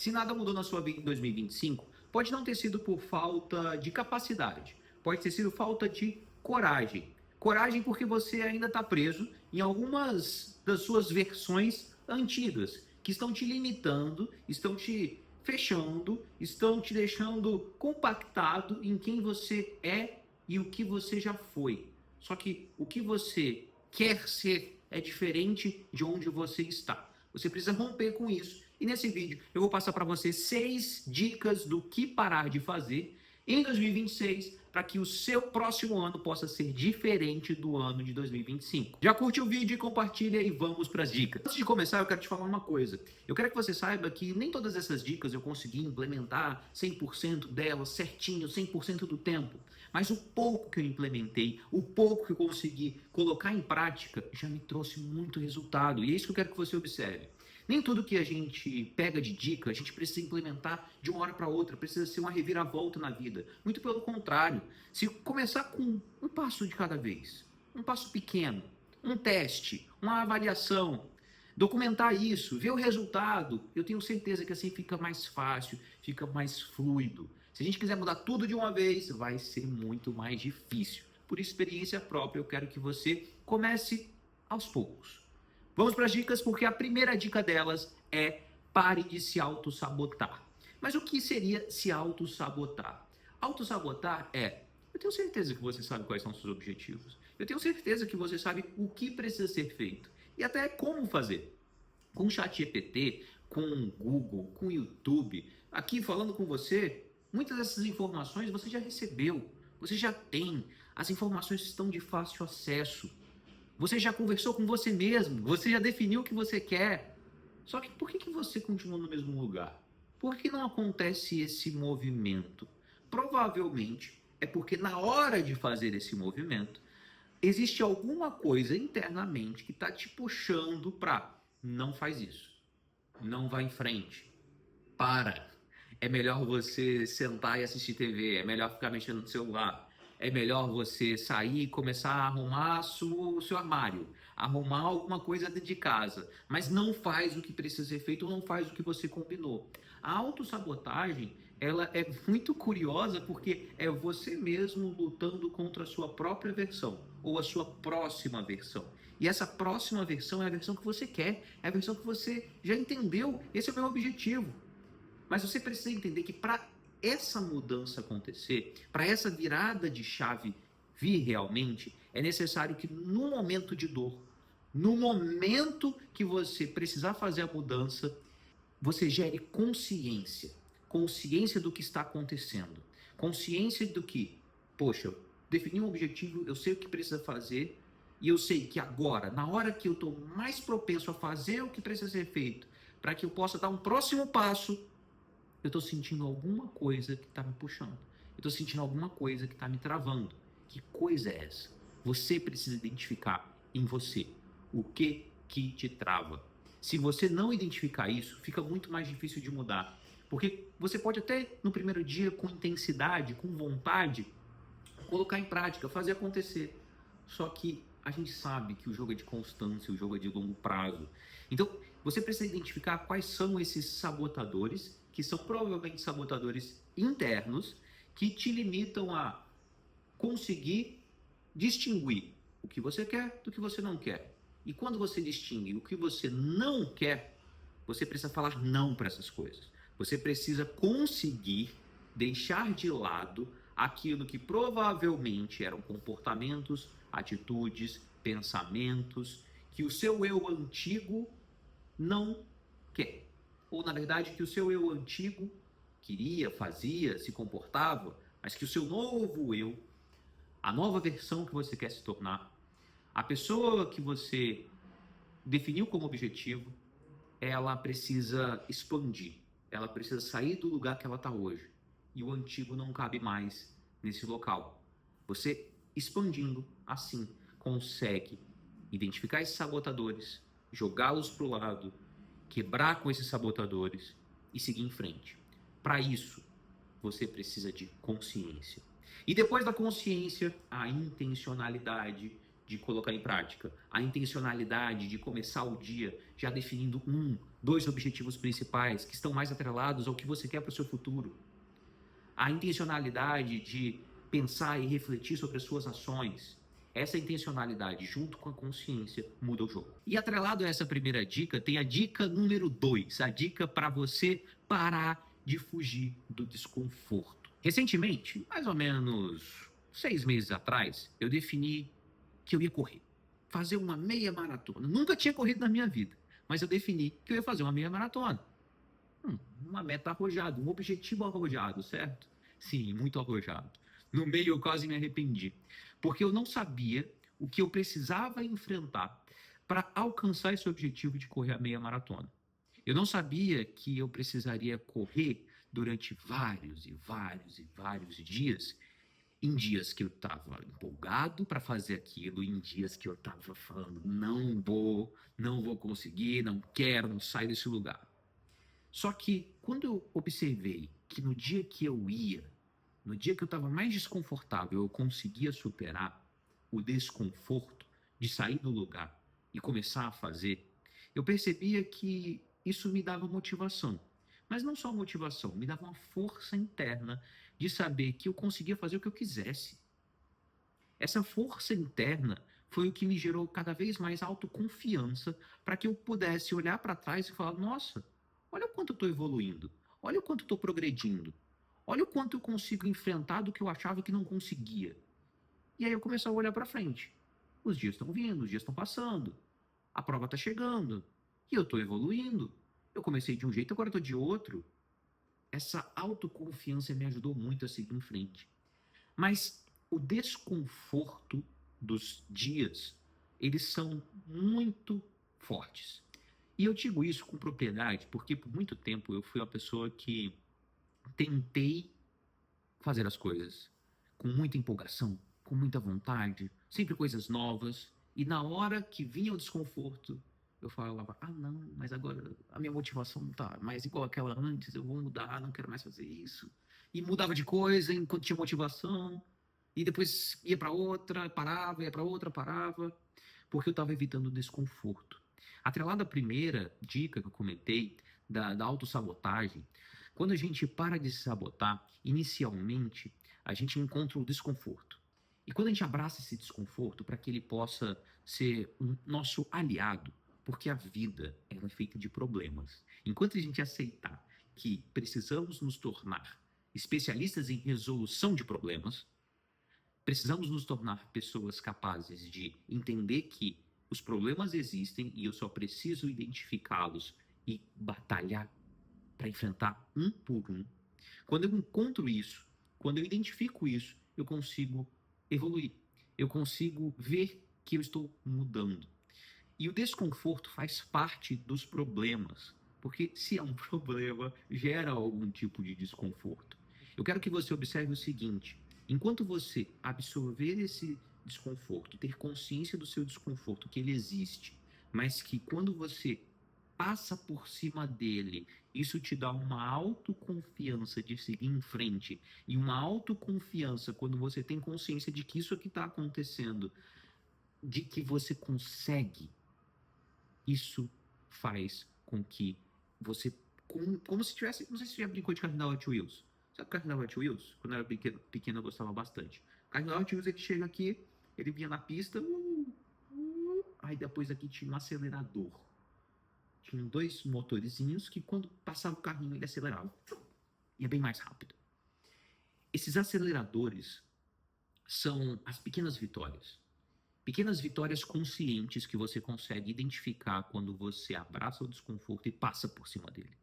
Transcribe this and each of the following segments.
Se nada mudou na sua vida em 2025, pode não ter sido por falta de capacidade, pode ter sido falta de coragem. Coragem porque você ainda está preso em algumas das suas versões antigas, que estão te limitando, estão te fechando, estão te deixando compactado em quem você é e o que você já foi. Só que o que você quer ser é diferente de onde você está. Você precisa romper com isso. E nesse vídeo eu vou passar para você 6 dicas do que parar de fazer em 2026 para que o seu próximo ano possa ser diferente do ano de 2025. Já curte o vídeo e compartilha e vamos para as dicas. Antes de começar, eu quero te falar uma coisa. Eu quero que você saiba que nem todas essas dicas eu consegui implementar 100% delas certinho, 100% do tempo. Mas o pouco que eu implementei, o pouco que eu consegui colocar em prática, já me trouxe muito resultado. E é isso que eu quero que você observe. Nem tudo que a gente pega de dica, a gente precisa implementar de uma hora para outra, precisa ser uma reviravolta na vida. Muito pelo contrário, se começar com um passo de cada vez, um passo pequeno, um teste, uma avaliação, documentar isso, ver o resultado, eu tenho certeza que assim fica mais fácil, fica mais fluido. Se a gente quiser mudar tudo de uma vez, vai ser muito mais difícil. Por experiência própria, eu quero que você comece aos poucos. Vamos para as dicas, porque a primeira dica delas é pare de se auto-sabotar. Mas o que seria se auto-sabotar? Auto-sabotar é, eu tenho certeza que você sabe quais são os seus objetivos. Eu tenho certeza que você sabe o que precisa ser feito. E até como fazer. Com o ChatGPT, com o Google, com o YouTube, aqui falando com você, muitas dessas informações você já recebeu. Você já tem. As informações estão de fácil acesso. Você já conversou com você mesmo, você já definiu o que você quer. Só que por que você continua no mesmo lugar? Por que não acontece esse movimento? Provavelmente é porque na hora de fazer esse movimento, existe alguma coisa internamente que está te puxando para não faz isso, não vá em frente, para. É melhor você sentar e assistir TV, é melhor ficar mexendo no celular. É melhor você sair e começar a arrumar o seu armário, arrumar alguma coisa dentro de casa, mas não faz o que precisa ser feito, não faz o que você combinou. A autossabotagem, ela é muito curiosa porque é você mesmo lutando contra a sua própria versão ou a sua próxima versão. E essa próxima versão é a versão que você quer, é a versão que você já entendeu. Esse é o meu objetivo. Mas você precisa entender que para essa mudança acontecer, para essa virada de chave vir realmente, é necessário que no momento de dor, no momento que você precisar fazer a mudança, você gere consciência. Consciência do que está acontecendo. Consciência do que, poxa, eu defini um objetivo, eu sei o que precisa fazer, e eu sei que agora, na hora que eu estou mais propenso a fazer o que precisa ser feito, para que eu possa dar um próximo passo, eu estou sentindo alguma coisa que está me puxando. Eu estou sentindo alguma coisa que está me travando. Que coisa é essa? Você precisa identificar em você o que te trava. Se você não identificar isso, fica muito mais difícil de mudar. Porque você pode até no primeiro dia, com intensidade, com vontade, colocar em prática, fazer acontecer. Só que a gente sabe que o jogo é de constância, o jogo é de longo prazo. Então, você precisa identificar quais são esses sabotadores, que são provavelmente sabotadores internos, que te limitam a conseguir distinguir o que você quer do que você não quer. E quando você distingue o que você não quer, você precisa falar não para essas coisas. Você precisa conseguir deixar de lado aquilo que provavelmente eram comportamentos, atitudes, pensamentos que o seu eu antigo não quer. Ou, na verdade, que o seu eu antigo queria, fazia, se comportava, mas que o seu novo eu, a nova versão que você quer se tornar, a pessoa que você definiu como objetivo, ela precisa expandir. Ela precisa sair do lugar que ela está hoje. E o antigo não cabe mais nesse local. Você, expandindo assim, consegue identificar esses sabotadores, jogá-los para o lado, quebrar com esses sabotadores e seguir em frente. Para isso, você precisa de consciência. E depois da consciência, a intencionalidade de colocar em prática, a intencionalidade de começar o dia já definindo dois objetivos principais que estão mais atrelados ao que você quer para o seu futuro, a intencionalidade de pensar e refletir sobre as suas ações. Essa intencionalidade, junto com a consciência, muda o jogo. E atrelado a essa primeira dica, tem a dica número 2, a dica para você parar de fugir do desconforto. Recentemente, mais ou menos 6 meses atrás, eu defini que eu ia correr, fazer uma meia maratona. Nunca tinha corrido na minha vida, mas eu defini que eu ia fazer uma meia maratona. Uma meta arrojada, um objetivo arrojado, certo? Sim, muito arrojado. No meio eu quase me arrependi, porque eu não sabia o que eu precisava enfrentar para alcançar esse objetivo de correr a meia maratona. Eu não sabia que eu precisaria correr durante vários e vários e vários dias, em dias que eu estava empolgado para fazer aquilo, em dias que eu estava falando, não vou conseguir, não quero, não saio desse lugar. Só que quando eu observei que no dia que eu ia, no dia que eu estava mais desconfortável, eu conseguia superar o desconforto de sair do lugar e começar a fazer, eu percebia que isso me dava motivação. Mas não só motivação, me dava uma força interna de saber que eu conseguia fazer o que eu quisesse. Essa força interna foi o que me gerou cada vez mais autoconfiança para que eu pudesse olhar para trás e falar: nossa, olha o quanto eu estou evoluindo, olha o quanto eu estou progredindo, olha o quanto eu consigo enfrentar do que eu achava que não conseguia. E aí eu comecei a olhar para frente. Os dias estão vindo, os dias estão passando, a prova está chegando e eu estou evoluindo. Eu comecei de um jeito, agora estou de outro. Essa autoconfiança me ajudou muito a seguir em frente. Mas o desconforto dos dias, eles são muito fortes. E eu digo isso com propriedade porque por muito tempo eu fui uma pessoa que tentei fazer as coisas com muita empolgação, com muita vontade, sempre coisas novas. E na hora que vinha o desconforto, eu falava: ah, não, mas agora a minha motivação não tá mais igual àquela antes, eu vou mudar, não quero mais fazer isso. E mudava de coisa enquanto tinha motivação, e depois ia para outra, parava, ia para outra, parava, porque eu estava evitando o desconforto. Atrelado à primeira dica que eu comentei, da autossabotagem, quando a gente para de se sabotar, inicialmente a gente encontra o desconforto. E quando a gente abraça esse desconforto para que ele possa ser um nosso aliado, porque a vida ela é feita de problemas. Enquanto a gente aceitar que precisamos nos tornar especialistas em resolução de problemas, precisamos nos tornar pessoas capazes de entender que os problemas existem e eu só preciso identificá-los e batalhar para enfrentar um por um. Quando eu encontro isso, quando eu identifico isso, eu consigo evoluir. Eu consigo ver que eu estou mudando. E o desconforto faz parte dos problemas, porque se é um problema, gera algum tipo de desconforto. Eu quero que você observe o seguinte: enquanto você absorver esse desconforto, ter consciência do seu desconforto, que ele existe, mas que quando você passa por cima dele, isso te dá uma autoconfiança de seguir em frente, e uma autoconfiança quando você tem consciência de que isso aqui está acontecendo, de que você consegue. Isso faz com que você, como se tivesse, não sei se você já brincou de carrinho da Hot Wheels. Sabe o carrinho da Hot Wheels? Quando eu era pequeno eu gostava bastante. O carrinho da Hot Wheels, ele chega aqui, ele vinha na pista, aí depois aqui tinha um acelerador. Tinha dois motorizinhos que quando passava o carrinho ele acelerava. Ia bem mais rápido. Esses aceleradores são as pequenas vitórias. Pequenas vitórias conscientes que você consegue identificar quando você abraça o desconforto e passa por cima dele.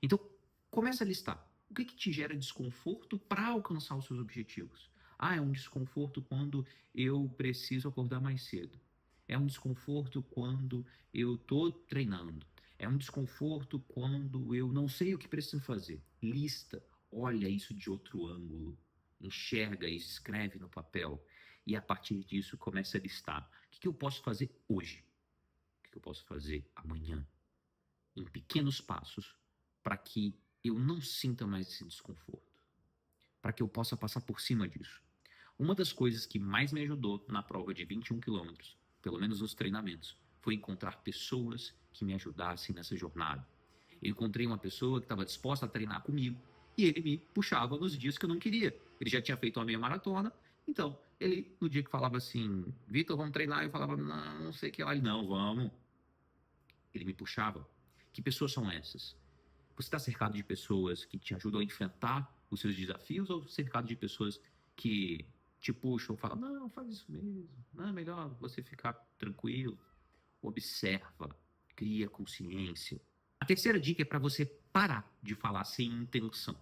Então, começa a listar. O que te gera desconforto para alcançar os seus objetivos? Ah, é um desconforto quando eu preciso acordar mais cedo. É um desconforto quando eu estou treinando. É um desconforto quando eu não sei o que preciso fazer. Lista, olha isso de outro ângulo. Enxerga e escreve no papel. E a partir disso começa a listar. O que eu posso fazer hoje? O que eu posso fazer amanhã? Em pequenos passos, para que eu não sinta mais esse desconforto. Para que eu possa passar por cima disso. Uma das coisas que mais me ajudou na prova de 21 quilômetros, pelo menos nos treinamentos, foi encontrar pessoas que me ajudassem nessa jornada. Eu encontrei uma pessoa que estava disposta a treinar comigo e ele me puxava nos dias que eu não queria. Ele já tinha feito uma meia maratona, então ele, no dia que falava assim, Vitor, vamos treinar, eu falava, não, não sei o que lá. Ele, não, vamos. Ele me puxava. Que pessoas são essas? Você está cercado de pessoas que te ajudam a enfrentar os seus desafios ou cercado de pessoas que te puxam, falam, não, faz isso mesmo, não, é melhor você ficar tranquilo. Observa, cria consciência. A terceira dica é para você parar de falar sem intenção.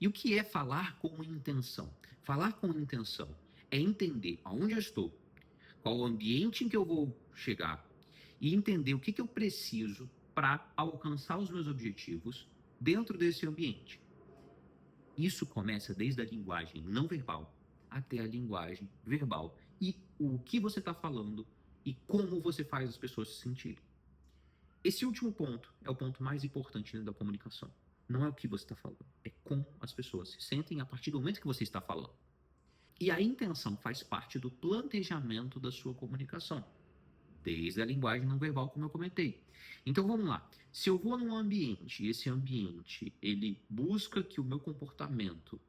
E o que é falar com intenção? Falar com intenção é entender aonde eu estou, qual o ambiente em que eu vou chegar e entender o que eu preciso para alcançar os meus objetivos dentro desse ambiente. Isso começa desde a linguagem não verbal até a linguagem verbal e o que você está falando e como você faz as pessoas se sentirem. Esse último ponto é o ponto mais importante da comunicação. Não é o que você está falando, é como as pessoas se sentem a partir do momento que você está falando. E a intenção faz parte do planejamento da sua comunicação, desde a linguagem não verbal, como eu comentei. Então vamos lá. Se eu vou num ambiente e esse ambiente ele busca que o meu comportamento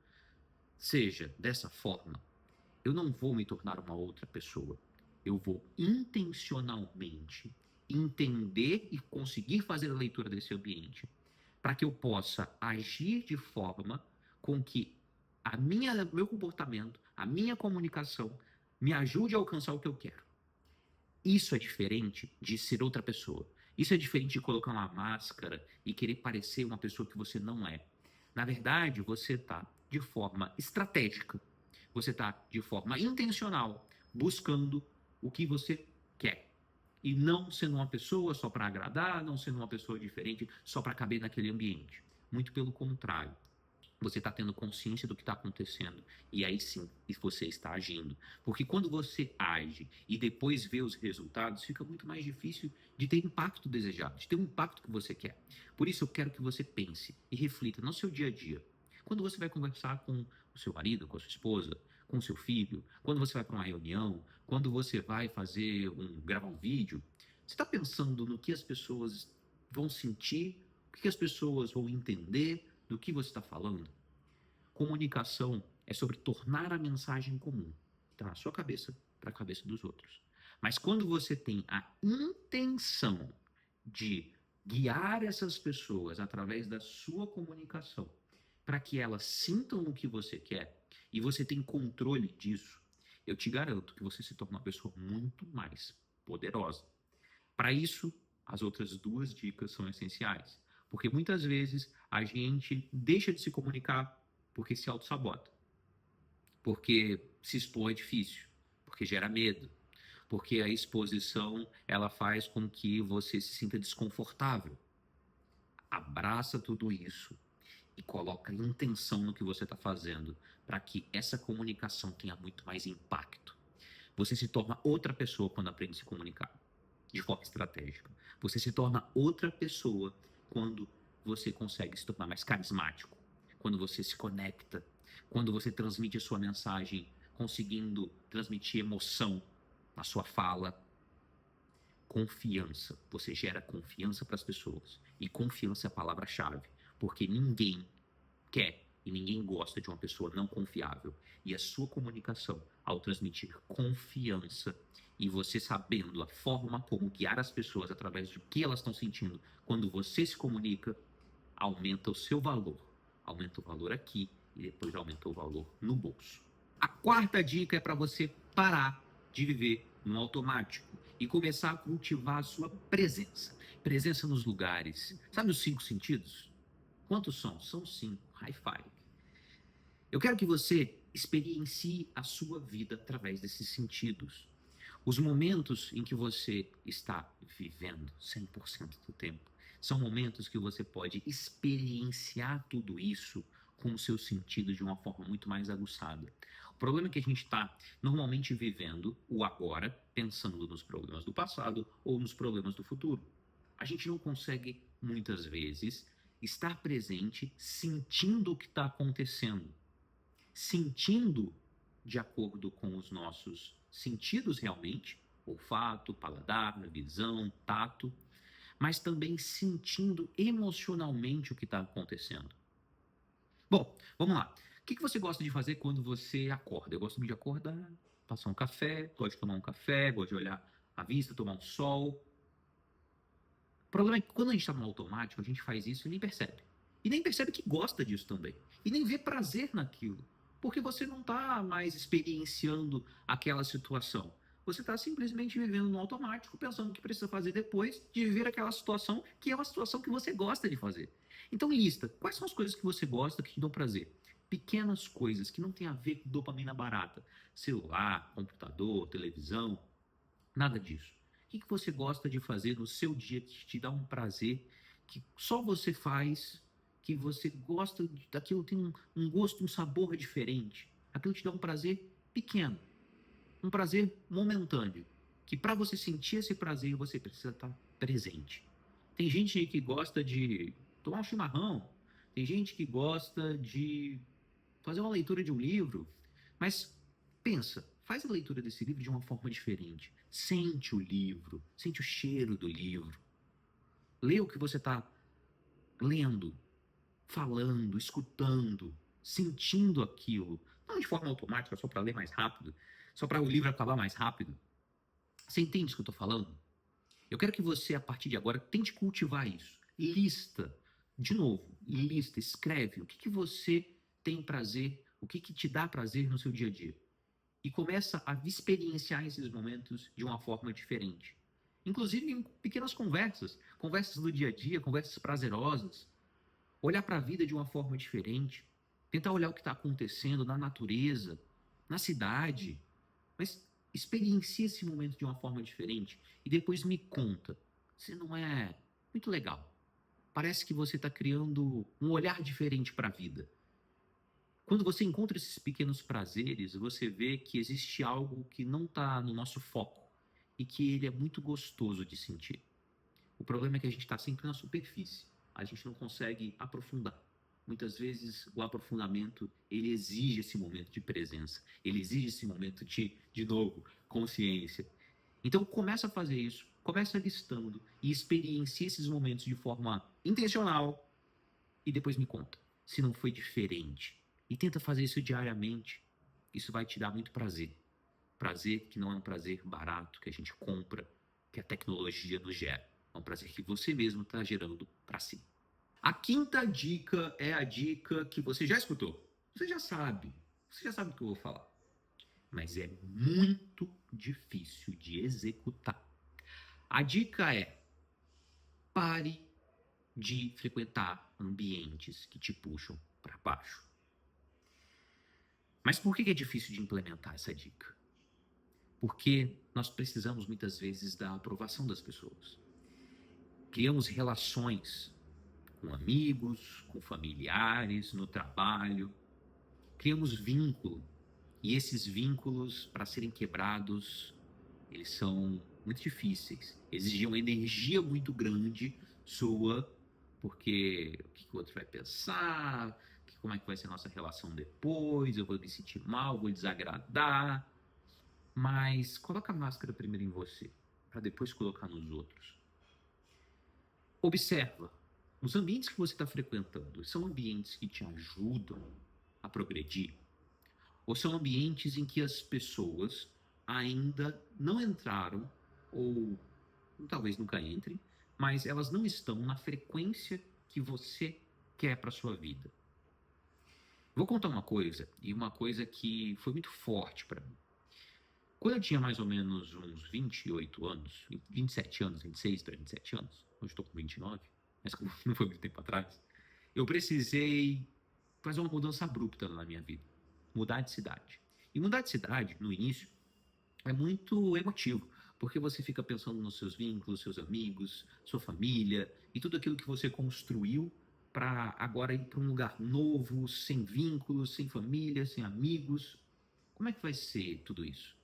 seja dessa forma, eu não vou me tornar uma outra pessoa. Eu vou intencionalmente entender e conseguir fazer a leitura desse ambiente para que eu possa agir de forma com que meu comportamento, a minha comunicação me ajude a alcançar o que eu quero. Isso é diferente de ser outra pessoa. Isso é diferente de colocar uma máscara e querer parecer uma pessoa que você não é. Na verdade, você está de forma estratégica, você está de forma intencional buscando o que você quer. E não sendo uma pessoa só para agradar, não sendo uma pessoa diferente só para caber naquele ambiente. Muito pelo contrário. Você está tendo consciência do que está acontecendo. E aí sim, você está agindo. Porque quando você age e depois vê os resultados, fica muito mais difícil de ter impacto desejado, de ter um impacto que você quer. Por isso eu quero que você pense e reflita no seu dia a dia. Quando você vai conversar com o seu marido, com a sua esposa, com o seu filho, quando você vai para uma reunião, quando você vai gravar um vídeo, você está pensando no que as pessoas vão sentir, o que as pessoas vão entender do que você está falando? Comunicação é sobre tornar a mensagem comum da sua cabeça para a cabeça dos outros. Mas quando você tem a intenção de guiar essas pessoas através da sua comunicação para que elas sintam o que você quer e você tem controle disso, eu te garanto que você se torna uma pessoa muito mais poderosa. Para isso, as outras duas dicas são essenciais. Porque muitas vezes a gente deixa de se comunicar porque se auto-sabota. Porque se expor é difícil. Porque gera medo. Porque a exposição ela faz com que você se sinta desconfortável. Abraça tudo isso e coloca intenção no que você está fazendo para que essa comunicação tenha muito mais impacto. Você se torna outra pessoa quando aprende a se comunicar de forma estratégica. Você se torna outra pessoa quando você consegue se tornar mais carismático, quando você se conecta, quando você transmite a sua mensagem, conseguindo transmitir emoção na sua fala. Confiança. Você gera confiança para as pessoas. E confiança é a palavra-chave, porque ninguém quer e ninguém gosta de uma pessoa não confiável. E a sua comunicação, ao transmitir confiança e você sabendo a forma como guiar as pessoas através do que elas estão sentindo, quando você se comunica, aumenta o seu valor. Aumenta o valor aqui e depois aumenta o valor no bolso. A quarta dica é para você parar de viver no automático e começar a cultivar a sua presença. Presença nos lugares. Sabe os 5 sentidos? Quantos são? São 5. High five. Eu quero que você experiencie a sua vida através desses sentidos. Os momentos em que você está vivendo 100% do tempo são momentos que você pode experienciar tudo isso com o seu sentido de uma forma muito mais aguçada. O problema é que a gente está normalmente vivendo o agora, pensando nos problemas do passado ou nos problemas do futuro. A gente não consegue, muitas vezes, estar presente sentindo o que está acontecendo. Sentindo de acordo com os nossos sentidos realmente, olfato, paladar, visão, tato, mas também sentindo emocionalmente o que está acontecendo. Bom, vamos lá. O que você gosta de fazer quando você acorda? Eu gosto muito de acordar, passar um café, gosto de tomar um café, gosto de olhar a vista, tomar um sol. O problema é que quando a gente está no automático, a gente faz isso e nem percebe. E nem percebe que gosta disso também. E nem vê prazer naquilo. Porque você não está mais experienciando aquela situação. Você está simplesmente vivendo no automático, pensando o que precisa fazer depois de viver aquela situação, que é uma situação que você gosta de fazer. Então, lista. Quais são as coisas que você gosta que te dão prazer? Pequenas coisas que não tem a ver com dopamina barata. Celular, computador, televisão, nada disso. O que você gosta de fazer no seu dia que te dá um prazer, que só você faz, que você gosta daquilo, tem um gosto, um sabor diferente. Aquilo te dá um prazer pequeno, um prazer momentâneo, que para você sentir esse prazer você precisa estar presente. Tem gente aí que gosta de tomar um chimarrão, tem gente que gosta de fazer uma leitura de um livro, mas pensa, faz a leitura desse livro de uma forma diferente. Sente o livro, sente o cheiro do livro. Lê o que você está lendo, falando, escutando, sentindo aquilo. Não de forma automática, só para ler mais rápido, só para o livro acabar mais rápido. Você entende o que eu estou falando? Eu quero que você, a partir de agora, tente cultivar isso. Lista, de novo, lista, escreve o que você tem prazer, o que te dá prazer no seu dia a dia. E começa a experienciar esses momentos de uma forma diferente. Inclusive em pequenas conversas, conversas do dia a dia, conversas prazerosas. Olhar para a vida de uma forma diferente. Tentar olhar o que está acontecendo na natureza, na cidade. Mas experiencie esse momento de uma forma diferente e depois me conta. Se não é muito legal. Parece que você está criando um olhar diferente para a vida. Quando você encontra esses pequenos prazeres, você vê que existe algo que não está no nosso foco e que ele é muito gostoso de sentir. O problema é que a gente está sempre na superfície. A gente não consegue aprofundar. Muitas vezes o aprofundamento, ele exige esse momento de presença. Ele exige esse momento de novo, consciência. Então começa a fazer isso, começa listando e experiencie esses momentos de forma intencional e depois me conta se não foi diferente. E tenta fazer isso diariamente. Isso vai te dar muito prazer. Prazer que não é um prazer barato que a gente compra, que a tecnologia nos gera. É um prazer que você mesmo está gerando para si. A quinta dica é a dica que você já escutou. Você já sabe. Você já sabe o que eu vou falar. Mas é muito difícil de executar. A dica é: pare de frequentar ambientes que te puxam para baixo. Mas por que é difícil de implementar essa dica? Porque nós precisamos muitas vezes da aprovação das pessoas. Criamos relações com amigos, com familiares, no trabalho. Criamos vínculo. E esses vínculos, para serem quebrados, eles são muito difíceis. Exigem uma energia muito grande sua, porque o que o outro vai pensar, como é que vai ser a nossa relação depois, eu vou me sentir mal, vou desagradar. Mas coloca a máscara primeiro em você, para depois colocar nos outros. Observa, os ambientes que você está frequentando são ambientes que te ajudam a progredir? Ou são ambientes em que as pessoas ainda não entraram, ou talvez nunca entrem, mas elas não estão na frequência que você quer para sua vida? Vou contar uma coisa, e uma coisa que foi muito forte para mim. Quando eu tinha mais ou menos uns 28 anos, 27 anos, 26 para 27 anos, hoje estou com 29, mas não foi muito tempo atrás, eu precisei fazer uma mudança abrupta na minha vida. Mudar de cidade. E mudar de cidade, no início, é muito emotivo, porque você fica pensando nos seus vínculos, seus amigos, sua família e tudo aquilo que você construiu para agora ir para um lugar novo, sem vínculos, sem família, sem amigos. Como é que vai ser tudo isso?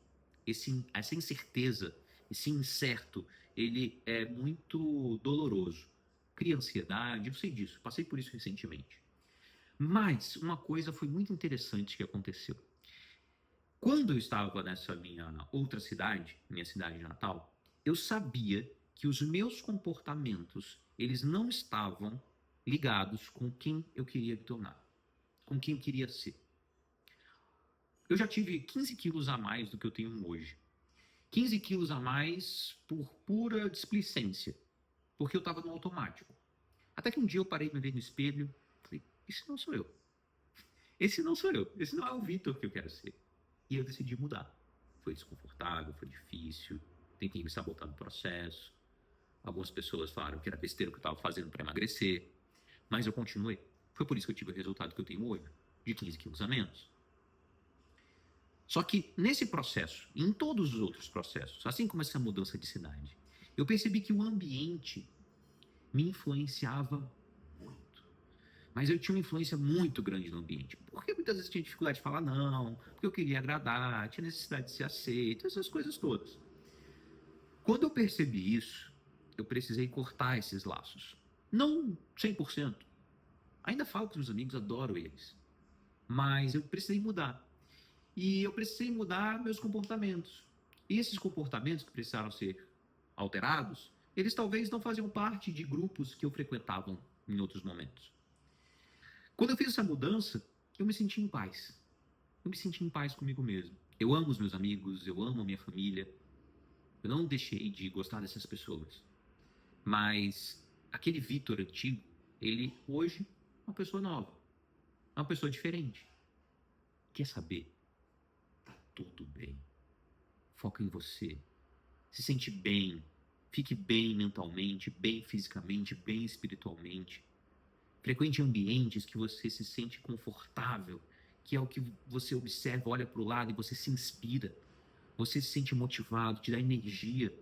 Essa incerteza, esse incerto, ele é muito doloroso. Cria ansiedade, eu sei disso, passei por isso recentemente. Mas uma coisa foi muito interessante que aconteceu. Quando eu estava nessa minha outra cidade, minha cidade natal, eu sabia que os meus comportamentos, eles não estavam ligados com quem eu queria me tornar, com quem eu queria ser. Eu já tive 15 quilos a mais do que eu tenho hoje. 15 quilos a mais por pura displicência, porque eu estava no automático. Até que um dia eu parei, me ver no espelho, falei, esse não sou eu. Esse não sou eu. Esse não é o Vitor que eu quero ser. E eu decidi mudar. Foi desconfortável, foi difícil, tentei me sabotar no processo. Algumas pessoas falaram que era besteira o que eu estava fazendo para emagrecer, mas eu continuei. Foi por isso que eu tive o resultado que eu tenho hoje, de 15 quilos a menos. Só que nesse processo, em todos os outros processos, assim como essa mudança de cidade, eu percebi que o ambiente me influenciava muito. Mas eu tinha uma influência muito grande no ambiente. Porque muitas vezes tinha dificuldade de falar não, porque eu queria agradar, tinha necessidade de ser aceito, essas coisas todas. Quando eu percebi isso, eu precisei cortar esses laços. Não 100%. Ainda falo com os meus amigos, adoro eles. Mas eu precisei mudar. E eu precisei mudar meus comportamentos. E esses comportamentos que precisaram ser alterados, eles talvez não faziam parte de grupos que eu frequentava em outros momentos. Quando eu fiz essa mudança, eu me senti em paz. Eu me senti em paz comigo mesmo. Eu amo os meus amigos, eu amo a minha família. Eu não deixei de gostar dessas pessoas. Mas aquele Vitor antigo, ele hoje é uma pessoa nova. É uma pessoa diferente. Quer saber? Tá tudo bem. Foca em você. Se sente bem. Fique bem mentalmente, bem fisicamente, bem espiritualmente. Frequente ambientes que você se sente confortável, que é o que você observa, olha para o lado e você se inspira. Você se sente motivado, te dá energia.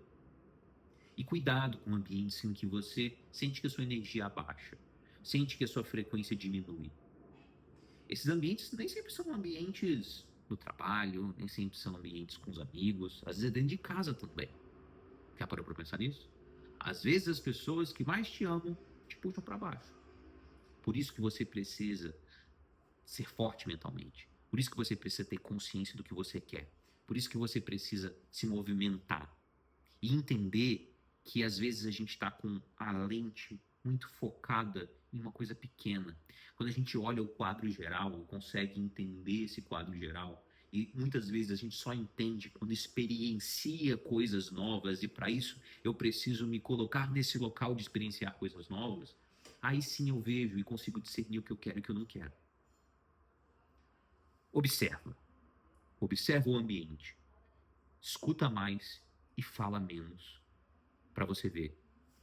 E cuidado com ambientes em que você sente que a sua energia abaixa, sente que a sua frequência diminui. Esses ambientes nem sempre são ambientes no trabalho, nem sempre são ambientes com os amigos, às vezes é dentro de casa também. Já parou para pensar nisso? Às vezes as pessoas que mais te amam te puxam para baixo. Por isso que você precisa ser forte mentalmente. Por isso que você precisa ter consciência do que você quer. Por isso que você precisa se movimentar e entender que às vezes a gente está com a lente muito focada em uma coisa pequena. Quando a gente olha o quadro geral, consegue entender esse quadro geral, e muitas vezes a gente só entende quando experiencia coisas novas, e para isso eu preciso me colocar nesse local de experienciar coisas novas. Aí sim eu vejo e consigo discernir o que eu quero e o que eu não quero. Observa. Observa o ambiente. Escuta mais e fala menos, para você ver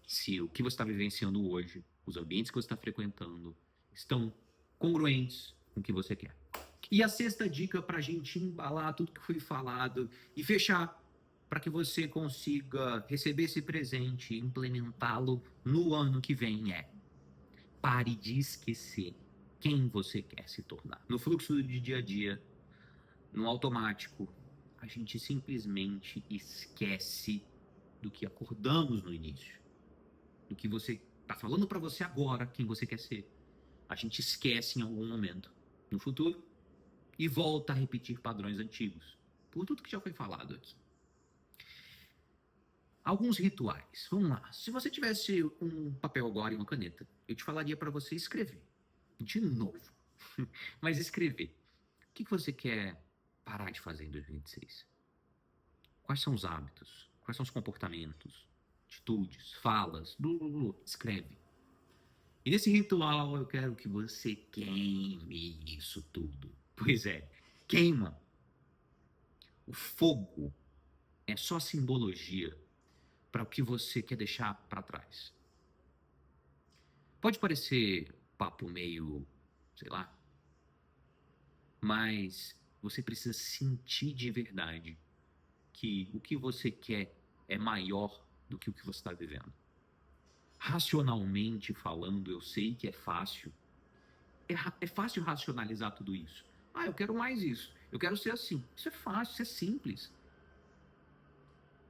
se o que você está vivenciando hoje, os ambientes que você está frequentando, estão congruentes com o que você quer. E a sexta dica para a gente embalar tudo que foi falado e fechar para que você consiga receber esse presente e implementá-lo no ano que vem é: pare de esquecer quem você quer se tornar. No fluxo de dia a dia, no automático, a gente simplesmente esquece do que acordamos no início, do que você está falando para você agora, quem você quer ser. A gente esquece em algum momento no futuro e volta a repetir padrões antigos, por tudo que já foi falado aqui. Alguns rituais. Vamos lá. Se você tivesse um papel agora e uma caneta, eu te falaria para você escrever. De novo. Mas escrever. O que você quer parar de fazer em 2026? Quais são os hábitos? Quais são os comportamentos? Atitudes? Falas? Blu, blu, blu. Escreve. E nesse ritual eu quero que você queime isso tudo. Pois é, queima. O fogo é só simbologia para o que você quer deixar para trás. Pode parecer papo meio, sei lá, mas você precisa sentir de verdade que o que você quer é maior do que o que você está vivendo. Racionalmente falando, eu sei que é fácil. É fácil racionalizar tudo isso. Ah, eu quero mais isso. Eu quero ser assim. Isso é fácil, isso é simples.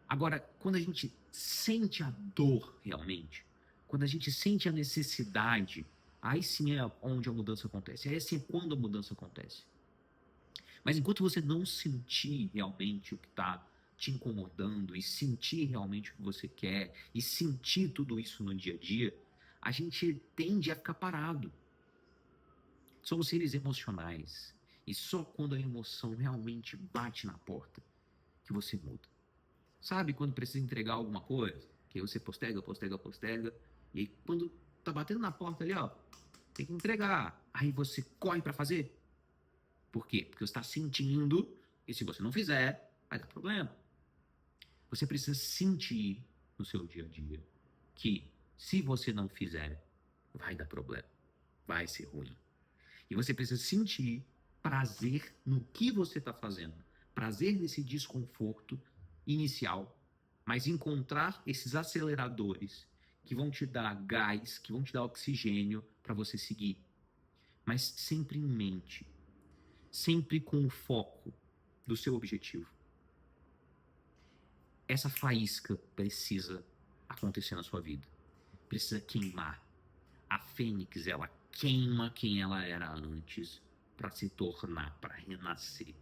Agora, quando a gente sente a dor realmente, quando a gente sente a necessidade, aí sim é onde a mudança acontece. Aí sim é quando a mudança acontece. Mas enquanto você não sentir realmente o que está te incomodando e sentir realmente o que você quer e sentir tudo isso no dia a dia, a gente tende a ficar parado. Somos seres emocionais e só quando a emoção realmente bate na porta que você muda. Sabe quando precisa entregar alguma coisa? Que aí você postega, postega, postega, e aí quando tá batendo na porta ali, ó, tem que entregar. Aí você corre para fazer. Por quê? Porque você está sentindo, e se você não fizer, vai dar problema. Você precisa sentir no seu dia a dia que se você não fizer, vai dar problema, vai ser ruim. E você precisa sentir prazer no que você está fazendo, prazer nesse desconforto inicial, mas encontrar esses aceleradores que vão te dar gás, que vão te dar oxigênio para você seguir. Mas sempre em mente, sempre com o foco do seu objetivo. Essa faísca precisa acontecer na sua vida. Precisa queimar. A fênix, ela queima quem ela era antes para se tornar, para renascer.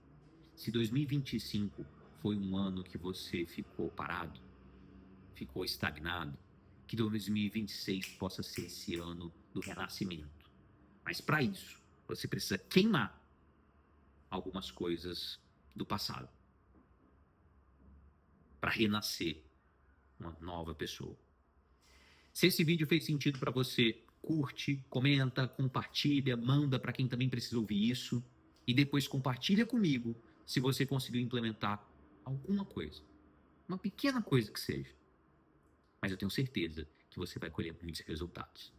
Se 2025 foi um ano que você ficou parado, ficou estagnado, que 2026 possa ser esse ano do renascimento. Mas para isso, você precisa queimar algumas coisas do passado para renascer uma nova pessoa. Se esse vídeo fez sentido para você, curte, comenta, compartilha, manda para quem também precisa ouvir isso e depois compartilha comigo se você conseguiu implementar alguma coisa, uma pequena coisa que seja. Mas eu tenho certeza que você vai colher muitos resultados.